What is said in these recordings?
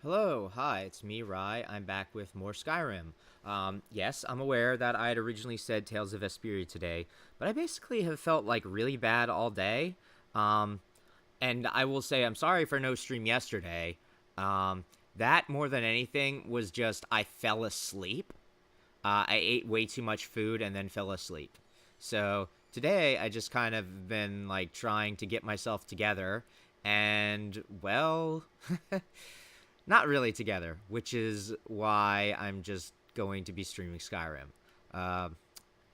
Hello, hi, it's me, Rye. I'm back with more Skyrim. Yes, I'm aware that I had originally said Tales of Vesperia today, but I basically have felt like really bad all day. Um, and I will say I'm sorry for no stream yesterday. That more than anything was just I fell asleep. I ate way too much food and then fell asleep. So today I just kind of been like trying to get myself together, and well. Not really together, which is why I'm just going to be streaming Skyrim. Uh,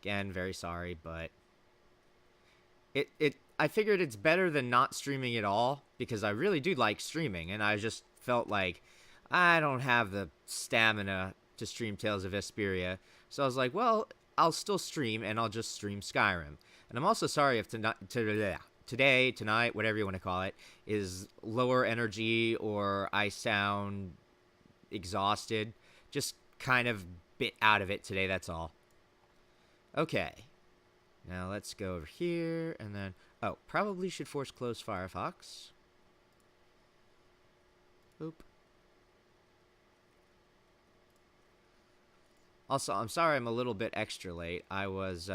Again, very sorry, but I figured it's better than not streaming at all because I really do like streaming, and I just felt like I don't have the stamina to stream Tales of Vesperia, so I was like, well, I'll still stream and I'll just stream Skyrim. And I'm also sorry if today, tonight, whatever you want to call it, is lower energy or I sound exhausted. Just kind of bit out of it today, that's all. Okay. Now let's go over here and then... Oh, probably should force close Firefox. Oop. Also, I'm sorry I'm a little bit extra late. I was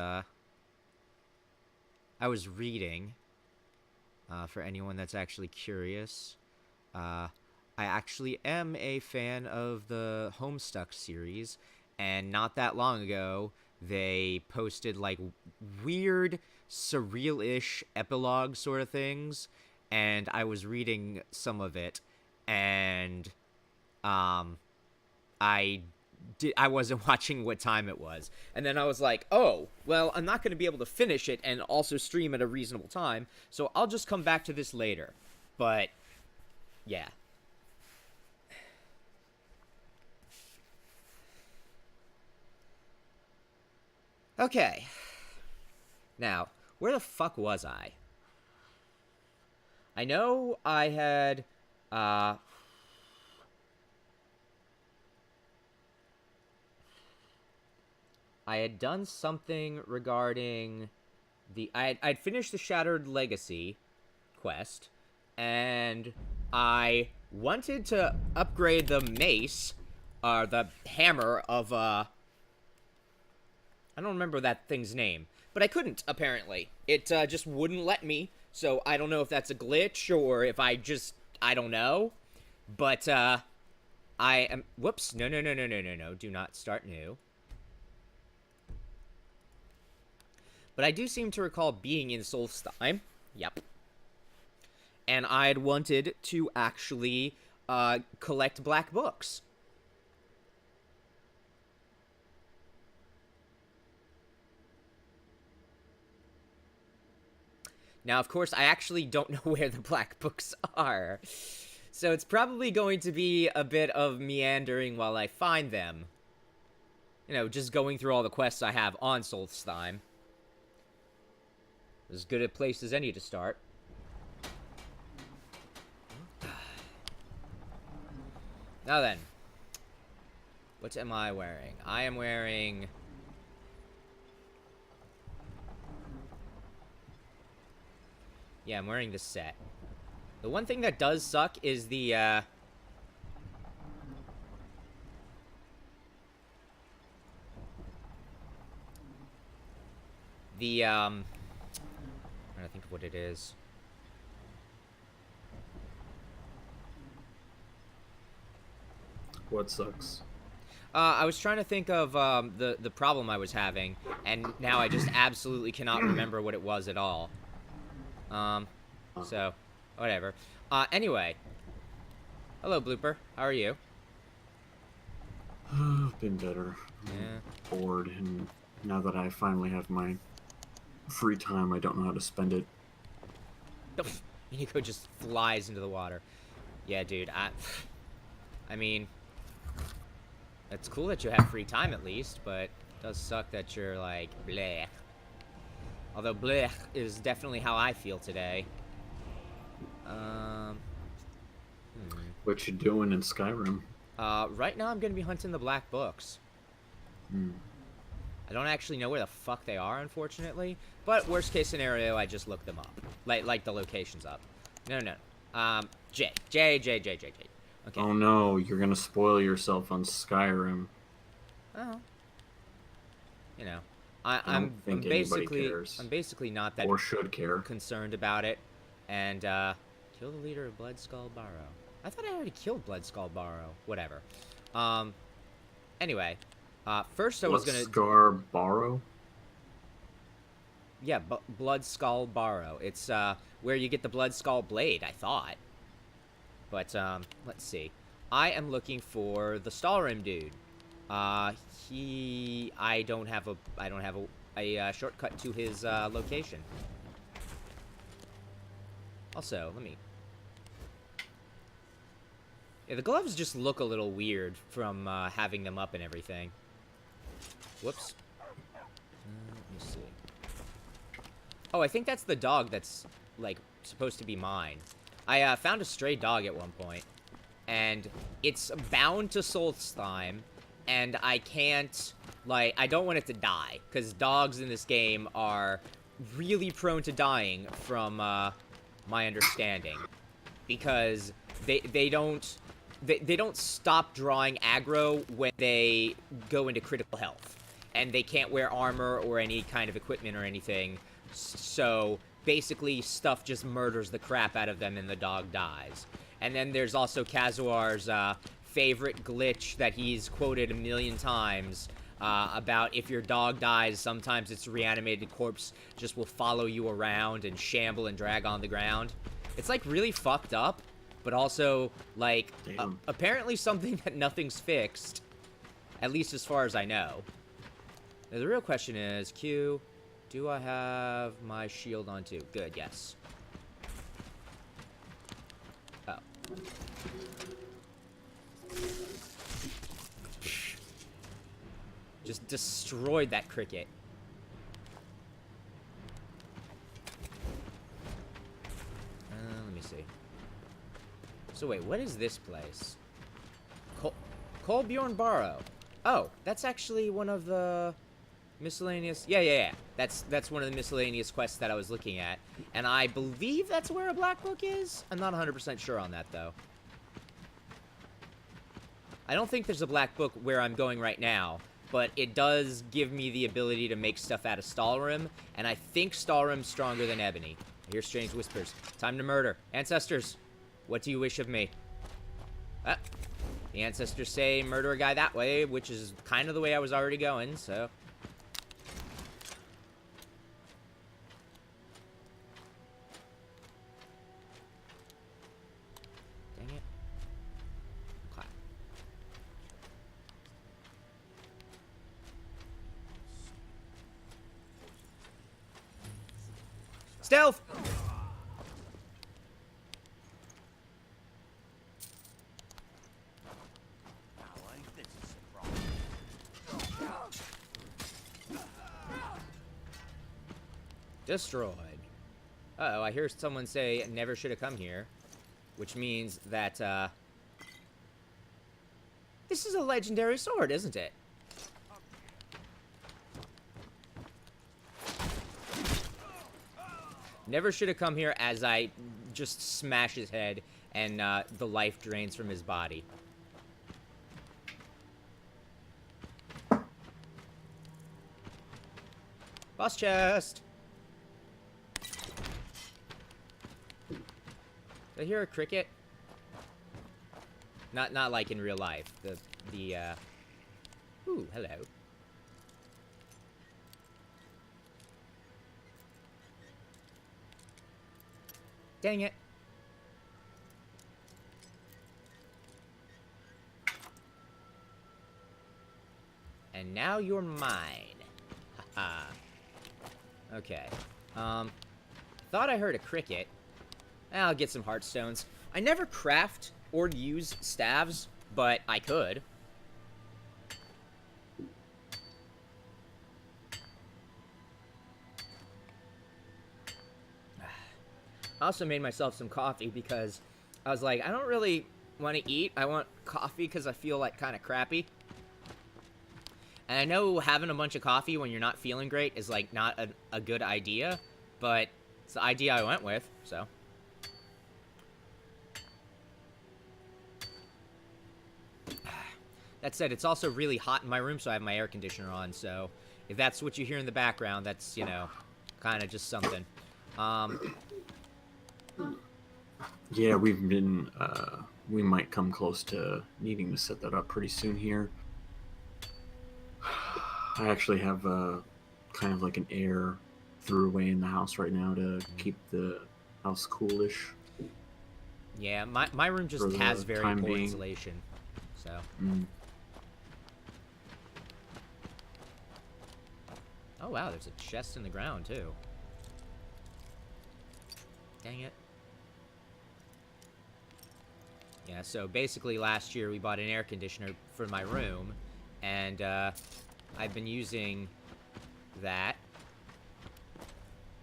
reading, for anyone that's actually curious. I actually am a fan of the Homestuck series, and not that long ago, they posted, like, weird, surreal-ish epilogue sort of things, and I was reading some of it, and, I wasn't watching what time it was. And then I was like, oh, well, I'm not going to be able to finish it and also stream at a reasonable time, so I'll just come back to this later. But, yeah. Okay. Now, where the fuck was I? I know I had, I had done something regarding I'd finished the Shattered Legacy quest, and I wanted to upgrade the mace, the hammer of, I don't remember that thing's name, but I couldn't, apparently. It, just wouldn't let me, so I don't know if that's a glitch, or if I don't know. But, I am, whoops, no, do not start new. But I do seem to recall being in Solstheim. Yep. And I'd wanted to actually collect black books. Now, of course, I actually don't know where the black books are. So it's probably going to be a bit of meandering while I find them. You know, just going through all the quests I have on Solstheim. As good a place as any to start. Now then. What am I wearing? I am wearing... Yeah, I'm wearing this set. The one thing that does suck is the, I'm trying to think of what it is. What sucks? I was trying to think of, the problem I was having, and now I just absolutely cannot remember what it was at all. So, whatever. Anyway. Hello, Blooper. How are you? Been better. Yeah. Bored, and now that I finally have my free time, I don't know how to spend it. Nico just flies into the water. Yeah, dude, I mean, it's cool that you have free time at least, but it does suck that you're like, bleh. Although bleh is definitely how I feel today. What you doing in Skyrim? Right now I'm gonna be hunting the black books. I don't actually know where the fuck they are, unfortunately. But worst case scenario, I just look them up. Like the locations up. No. J. Okay. Oh no, you're gonna spoil yourself on Skyrim. Oh. You know, I, I don't I'm I'm think anybody basically cares. I'm basically not that Or should care. concerned about it. And kill the leader of Bloodskull Barrow. I thought I already killed Bloodskull Barrow. Whatever. Um. Anyway, first I was What gonna Scar Borrow? yeah, Bloodskull Barrow. It's where you get the Bloodskull blade. I thought, but let's see. I am looking for the Stalrim dude. Uh, I don't have a shortcut to his location. Also, let me. Yeah, the gloves just look a little weird from having them up and everything. Whoops. Let me see. Oh, I think that's the dog that's, like, supposed to be mine. I found a stray dog at one point, and it's bound to Solstheim, and I can't, like, I don't want it to die, because dogs in this game are really prone to dying from, my understanding. Because they don't stop drawing aggro when they go into critical health. And they can't wear armor or any kind of equipment or anything. So basically stuff just murders the crap out of them and the dog dies. And then there's also Kazuar's favorite glitch that he's quoted a million times about if your dog dies, sometimes its reanimated corpse just will follow you around and shamble and drag on the ground. It's like really fucked up, but also like apparently something that nothing's fixed, at least as far as I know. Now, the real question is, Q, do I have my shield on too? Good, yes. Oh. Just destroyed that cricket. Let me see. So wait, what is this place? Kolbjorn Barrow. Oh, that's actually one of the miscellaneous. Yeah. That's one of the miscellaneous quests that I was looking at, and I believe that's where a black book is. I'm not 100% sure on that though. I don't think there's a black book where I'm going right now, but it does give me the ability to make stuff out of Stalrim, and I think Stalrim's stronger than Ebony. I hear strange whispers. Time to murder. Ancestors, what do you wish of me? Ah, the ancestors say murder a guy that way, which is kind of the way I was already going, so. Dang it. Okay. Stealth! Destroyed. Uh-oh, I hear someone say never should have come here. Which means that, this is a legendary sword, isn't it? Never should have come here as I just smash his head and, the life drains from his body. Boss chest! Did I hear a cricket? Not like in real life. Ooh, hello. Dang it. And now you're mine. Haha. Okay. Thought I heard a cricket. I'll get some heartstones. I never craft or use staves, but I could. I also made myself some coffee because I was like, I don't really want to eat. I want coffee because I feel like kind of crappy. And I know having a bunch of coffee when you're not feeling great is like not a good idea, but it's the idea I went with, so. That said, it's also really hot in my room, so I have my air conditioner on, so if that's what you hear in the background, that's, you know, kind of just something. Yeah, we've been, we might come close to needing to set that up pretty soon here. I actually have kind of like an air throughway in the house right now to keep the house coolish Yeah, my room for just has the very time poor being. insulation, so. Mm. Oh, wow, there's a chest in the ground, too. Dang it. Yeah, so basically last year we bought an air conditioner for my room, and I've been using that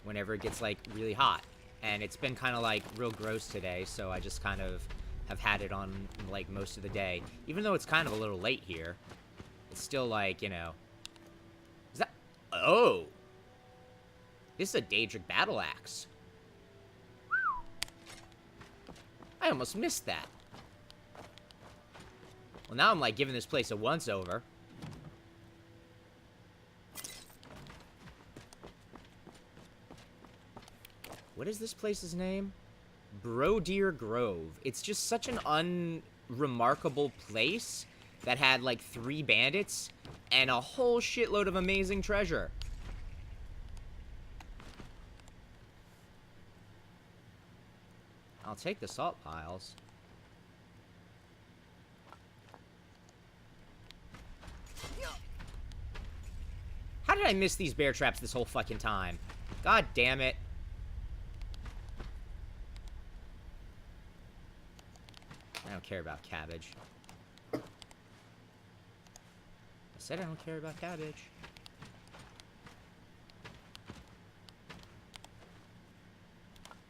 whenever it gets, like, really hot. And it's been kind of, like, real gross today, so I just kind of have had it on, like, most of the day. Even though it's kind of a little late here, it's still, like, you know... Is that... Oh! This is a Daedric battle axe. I almost missed that. Well, now I'm, like, giving this place a once-over. What is this place's name? Brodeer Grove. It's just such an unremarkable place that had, like, 3 bandits and a whole shitload of amazing treasure. I'll take the salt piles. How did I miss these bear traps this whole fucking time? God damn it. I don't care about cabbage. I said I don't care about cabbage.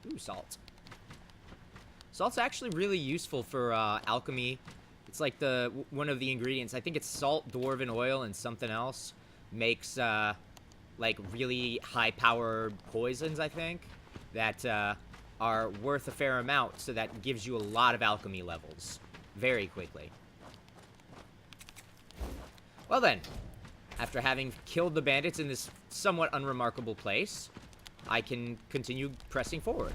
Ooh, salt. Salt's actually really useful for alchemy. It's like one of the ingredients. I think it's salt, dwarven oil, and something else. Makes like really high-powered poisons, I think, that are worth a fair amount. So that gives you a lot of alchemy levels very quickly. Well then, after having killed the bandits in this somewhat unremarkable place, I can continue pressing forward.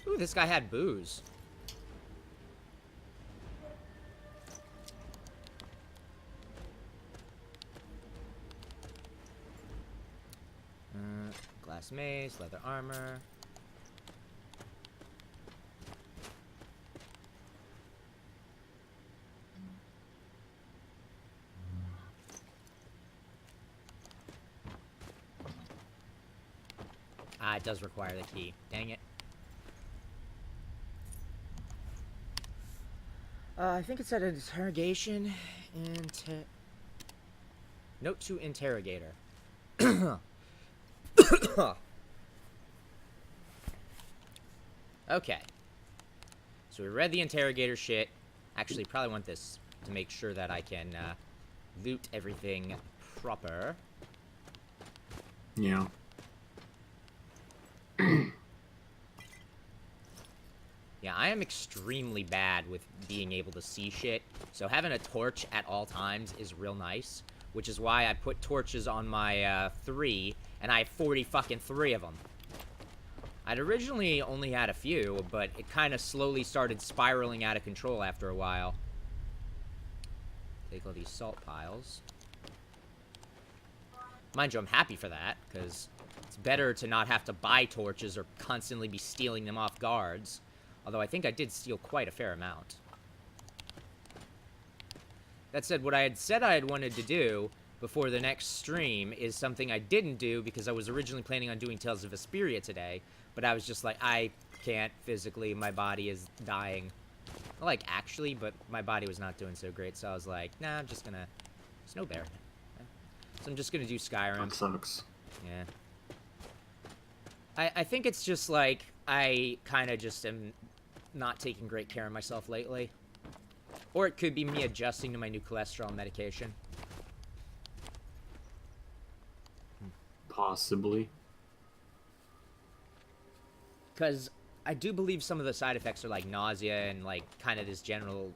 Ooh, this guy had booze. Glass mace, leather armor. Ah, it does require the key. Dang it. I think it said interrogation. Note to interrogator. Okay. So we read the interrogator shit. Actually, probably want this to make sure that I can loot everything proper. Yeah. Yeah, I am extremely bad with being able to see shit, so having a torch at all times is real nice, which is why I put torches on my 3, and I have 40 fucking 3 of them. I'd originally only had a few, but it kind of slowly started spiraling out of control after a while. Take all these salt piles. Mind you, I'm happy for that, because it's better to not have to buy torches or constantly be stealing them off guards. Although I think I did steal quite a fair amount. That said, what I had said I had wanted to do before the next stream is something I didn't do because I was originally planning on doing Tales of Vesperia today, but I was just like, I can't physically, my body is dying. Well, like, actually, but my body was not doing so great, so I was like, nah, I'm just gonna... Snow Bear. So I'm just gonna do Skyrim. That sucks. Yeah. I think it's just, like, I kind of just am not taking great care of myself lately. Or it could be me adjusting to my new cholesterol medication. Possibly. Because I do believe some of the side effects are, like, nausea and, like, kind of this general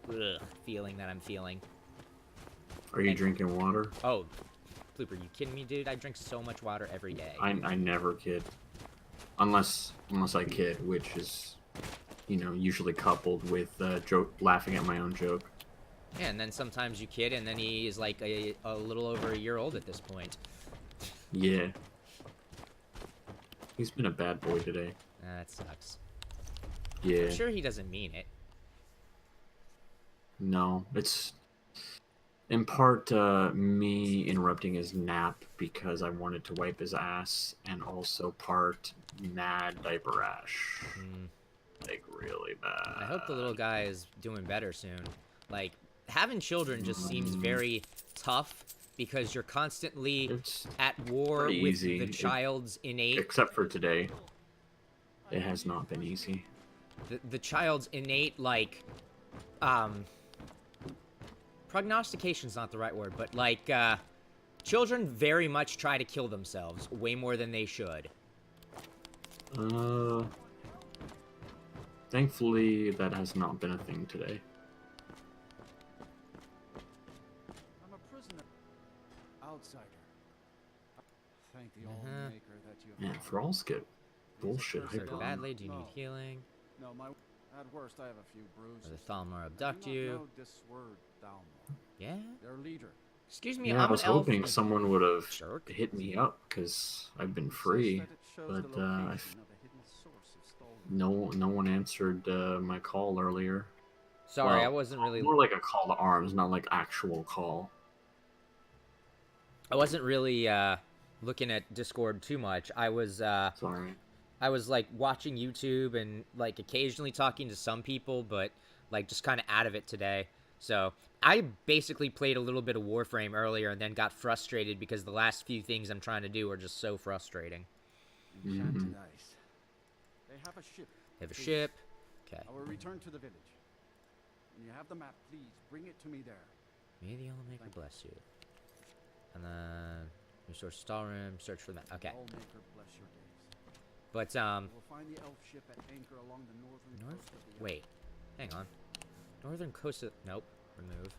feeling that I'm feeling. Are you drinking water? Oh, Blooper, you kidding me, dude? I drink so much water every day. I never kid. Unless I kid, which is, you know, usually coupled with laughing at my own joke. Yeah, and then sometimes you kid, and then he is, like, a little over a year old at this point. Yeah. He's been a bad boy today. That sucks. Yeah. I'm sure he doesn't mean it. No, it's in part me interrupting his nap because I wanted to wipe his ass, and also part mad diaper rash. Like, really bad. I hope the little guy is doing better soon. Like, having children just seems very tough because you're constantly It's at war with easy. the child's innate... Except for today. It has not been easy. The child's innate, like, prognostication's not the right word, but, like, children very much try to kill themselves, way more than they should. Thankfully, that has not been a thing today. I'm a prisoner. Outsider. Thank the All-Maker that you have. Man, Thralls get bullshit Hurt hyper. badly? Do you need healing? No, at worst I have a few bruises. Or the Thalmor abduct I do you? not know this word, Thalmor. Yeah? Their leader. Excuse me, Yeah, I I'm was an elf. hoping someone would have Jerk. hit me up because I've been Says free, that it shows but the location of a hidden source of stolen no one answered my call earlier. Sorry, Well, I wasn't really... More like a call to arms, not like actual call. I wasn't really, looking at Discord too much. I was, Sorry. I was, like, watching YouTube and, like, occasionally talking to some people, but, like, just kind of out of it today. So, I basically played a little bit of Warframe earlier and then got frustrated because the last few things I'm trying to do are just so frustrating. enchanted ice. They have a ship. They have a Please. ship. Okay. I will return to the village. When you have the map, please bring it to me there. May the All-Maker bless you. And then, resource Stalrim, search for that. Okay. All-Maker bless your days. But, You will find the elf ship at anchor along the northern coast of the wait. Hang on. Northern coast of... Nope. Remove.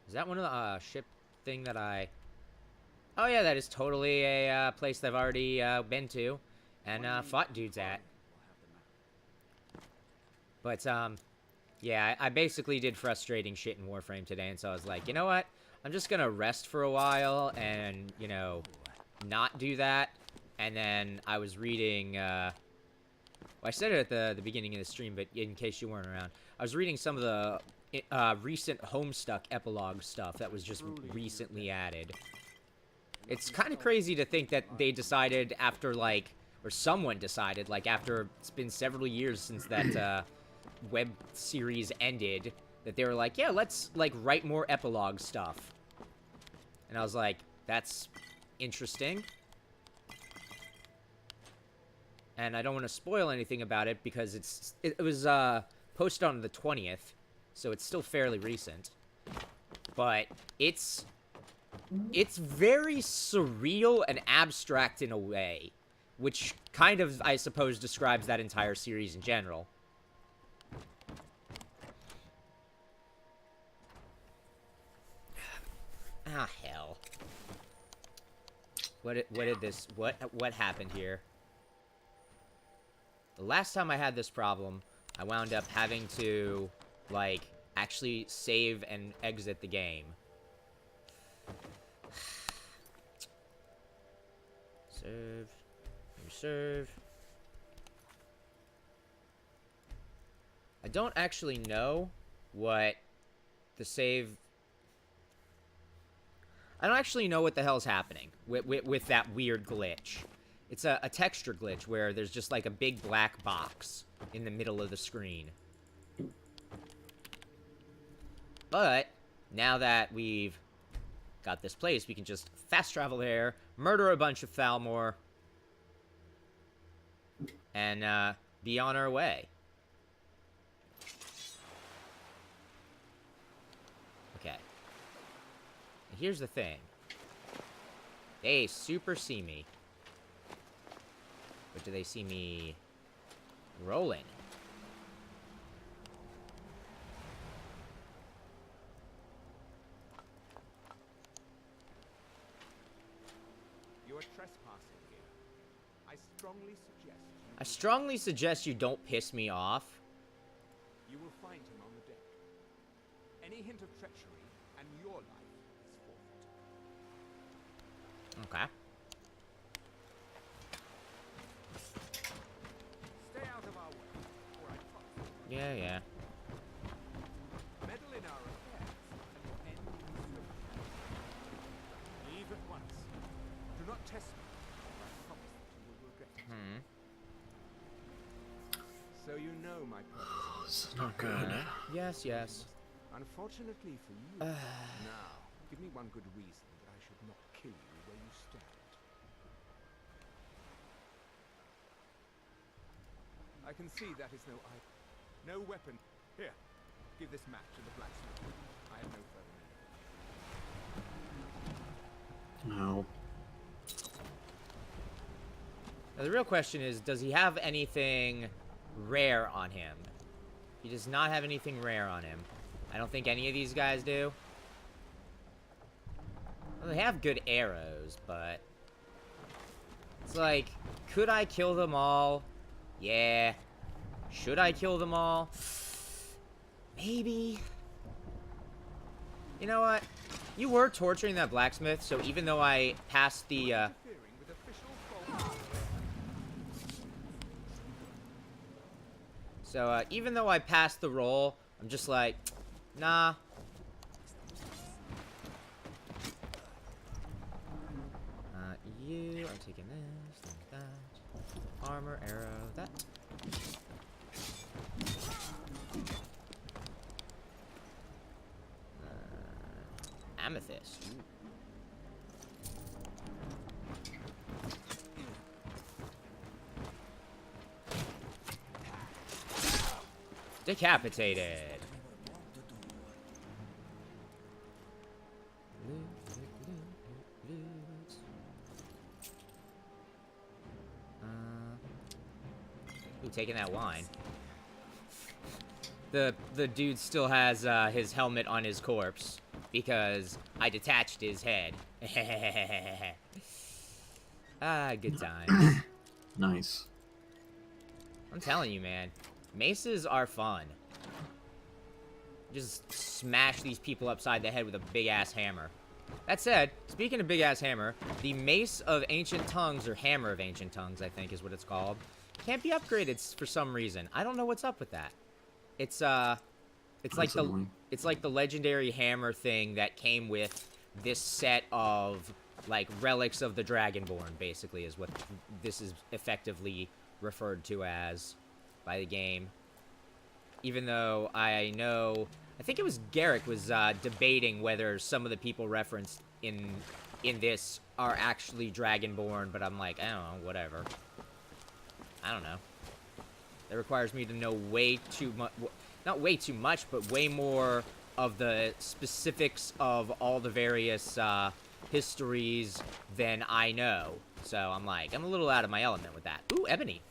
Is that one of the, ship thing that I... Oh, yeah, that is totally a, place that I've already, been to. And, fought dudes at. But, yeah, I basically did frustrating shit in Warframe today, and so I was like, you know what? I'm just gonna rest for a while and, you know, not do that. And then I was reading, well, I said it at the beginning of the stream, but in case you weren't around, I was reading some of the recent Homestuck epilogue stuff that was just recently added. It's kind of crazy to think that they decided after, like, or someone decided, like, after it's been several years since that web series ended, that they were like, yeah, let's, like, write more epilogue stuff. And I was like, that's interesting. And I don't want to spoil anything about it because it was posted on the 20th, so it's still fairly recent. But it's very surreal and abstract in a way, which kind of, I suppose, describes that entire series in general. Ah, hell. What happened here? The last time I had this problem, I wound up having to, like, actually save and exit the game. Save. Save. I don't actually know what the save... I don't actually know what the hell's happening with that weird glitch. It's a texture glitch where there's just like a big black box in the middle of the screen. But now that we've got this place, we can just fast travel there, murder a bunch of Falmor, and be on our way. Okay. And here's the thing. They super see me. But do they see me rolling? You are trespassing here. I strongly suggest you don't piss me off. You will find him on the deck. Any hint of treachery, and your life is forfeit. Okay. Stay out of our way, or I promise. Yeah, yeah. Meddle in our affairs, and your end will be swift. Leave at once. Do not test me, or I promise that you will regret it. So you know my purpose. This is not good. Yes, yes. Unfortunately for you. Now, give me one good reason that I should not kill you where you stand. I can see that is no weapon. Here, give this map to the blacksmith. I have no further need. No. Now, the real question is, does he have anything rare on him? He does not have anything rare on him. I don't think any of these guys do. Well, they have good arrows, but... It's like, could I kill them all? Yeah. Should I kill them all? Maybe. You know what? You were torturing that blacksmith, so even though I passed the, Interfering with official fault. So, even though I passed the roll, I'm just like, nah. You are taking this, that. Armor, arrow, that. Amethyst. Ooh. Decapitated. Ooh, taking that wine. The dude still has his helmet on his corpse because I detached his head. Ah, good times. Nice. I'm telling you, man. Maces are fun. Just smash these people upside the head with a big-ass hammer. That said, speaking of big-ass hammer, the Mace of Ancient Tongues, or Hammer of Ancient Tongues, I think is what it's called, can't be upgraded for some reason. I don't know what's up with that. It's like the legendary hammer thing that came with this set of, like, relics of the Dragonborn, basically, is what this is effectively referred to as by the game. Even though I think it was Garrick was debating whether some of the people referenced in this are actually Dragonborn, but I'm like, I don't know, whatever. I don't know. That requires me to know way too much, not way too much, but way more of the specifics of all the various histories than I know. So I'm like, I'm a little out of my element with that. Ooh, ebony.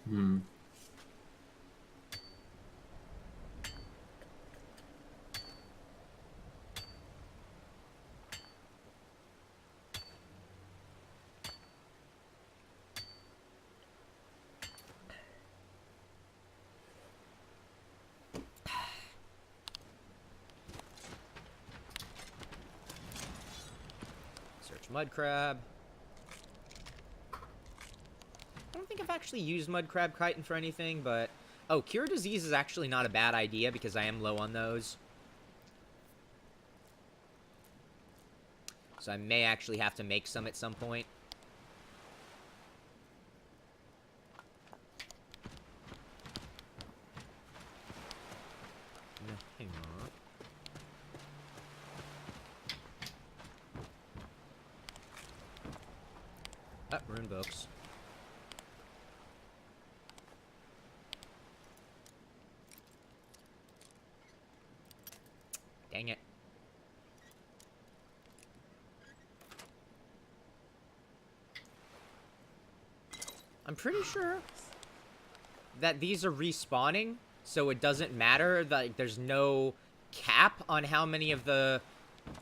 Hmm. Search mud crab. I don't think I've actually used mud crab chitin for anything, but... Oh, cure disease is actually not a bad idea because I am low on those. So I may actually have to make some at some point. No, hang on. Ah, rune books. Dang it. I'm pretty sure that these are respawning, so it doesn't matter. Like, there's no cap on how many of the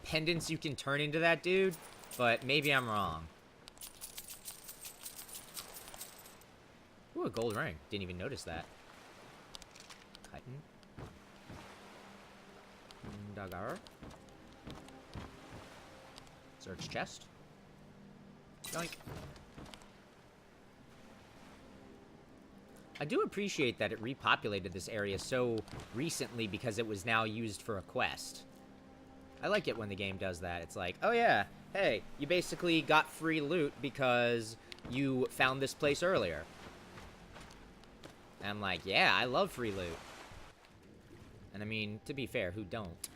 pendants you can turn into that dude, but maybe I'm wrong. Ooh, a gold ring. Didn't even notice that. Titan. Dagger. Search chest. Yoink. I do appreciate that it repopulated this area so recently because it was now used for a quest. I like it when the game does that. It's like, oh yeah, hey, you basically got free loot because you found this place earlier. And I'm like, yeah, I love free loot. And I mean, to be fair, who don't?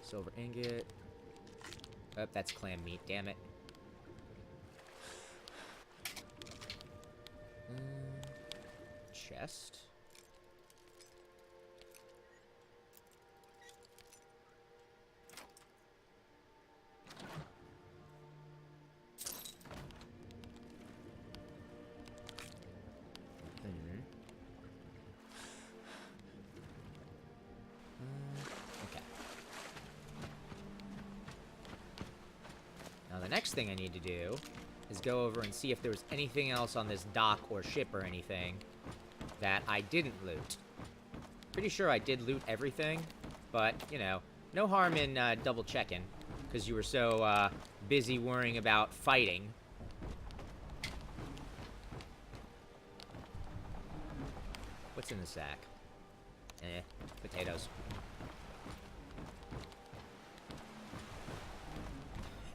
Silver ingot. Oh, that's clam meat, damn it. Chest. Okay. Now the next thing I need to do is go over and see if there was anything else on this dock or ship or anything that I didn't loot. Pretty sure I did loot everything, but, you know, no harm in double checking, because you were so busy worrying about fighting. What's in the sack? Potatoes.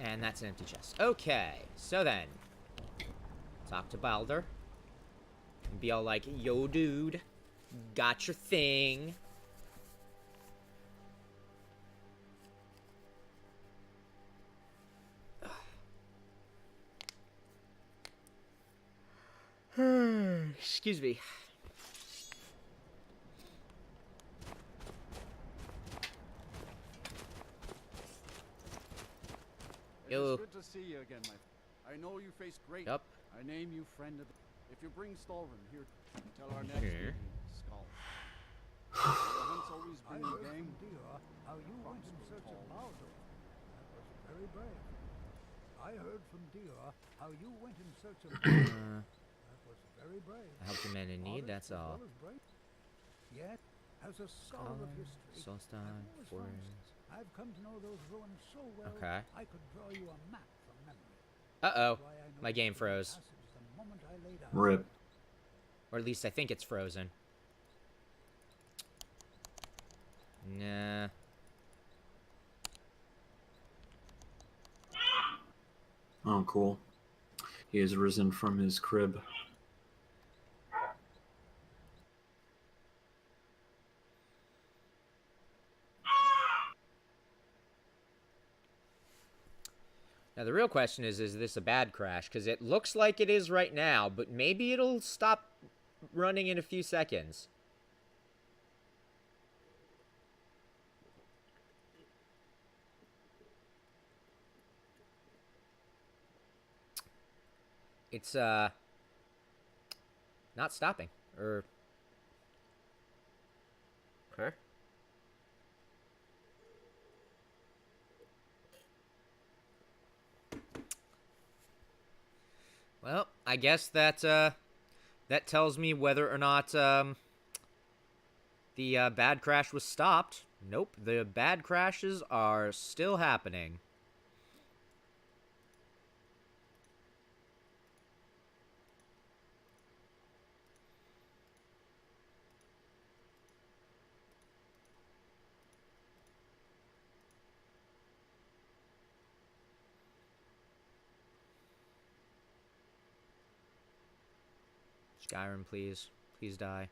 And that's an empty chest. Okay, so then, talk to Balder. And be all like, yo, dude, got your thing. Excuse me. It Yo. is good to see you again, I know you faced great. Yup. I name you friend of the... If you bring Stalvin here, tell our next Here. meeting, Skull. The hunt's always I been the heard game. from Dior how you went in search of Baldur. That was very brave. I heard from Dior how you went in search of Baldur. That was very brave. I help the men in need, Modest that's as all. well as brave. Yet, as a scholar of history, Solstein, I've always found Forest. I've come to know those ruins so well. Okay. I could draw you a map from memory. Uh-oh. Why I know My game the froze. passage the moment I laid eyes Rip. Or at least I think it's frozen. Nah. Oh, cool. He has risen from his crib. Now the real question is this a bad crash? Because it looks like it is right now, but maybe it'll stop running in a few seconds. It's, not stopping. Huh? Well, I guess that, that tells me whether or not, the, bad crash was stopped. Nope, the bad crashes are still happening. Skyrim, please. Please die.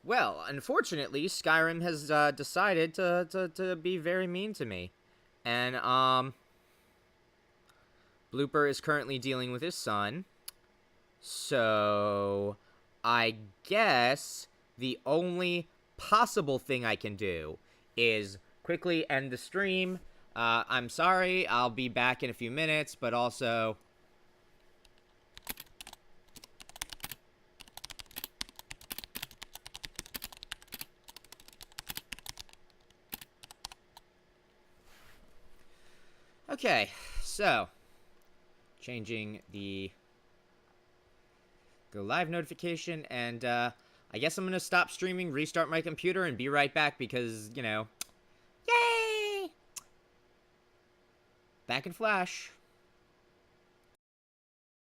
Well, unfortunately, Skyrim has decided to be very mean to me. And, Blooper is currently dealing with his son. So, I guess the only possible thing I can do is quickly end the stream. I'm sorry, I'll be back in a few minutes, but also... Okay, so, changing the go live notification, and I guess I'm gonna stop streaming, restart my computer, and be right back because, you know, yay! Back in Flash.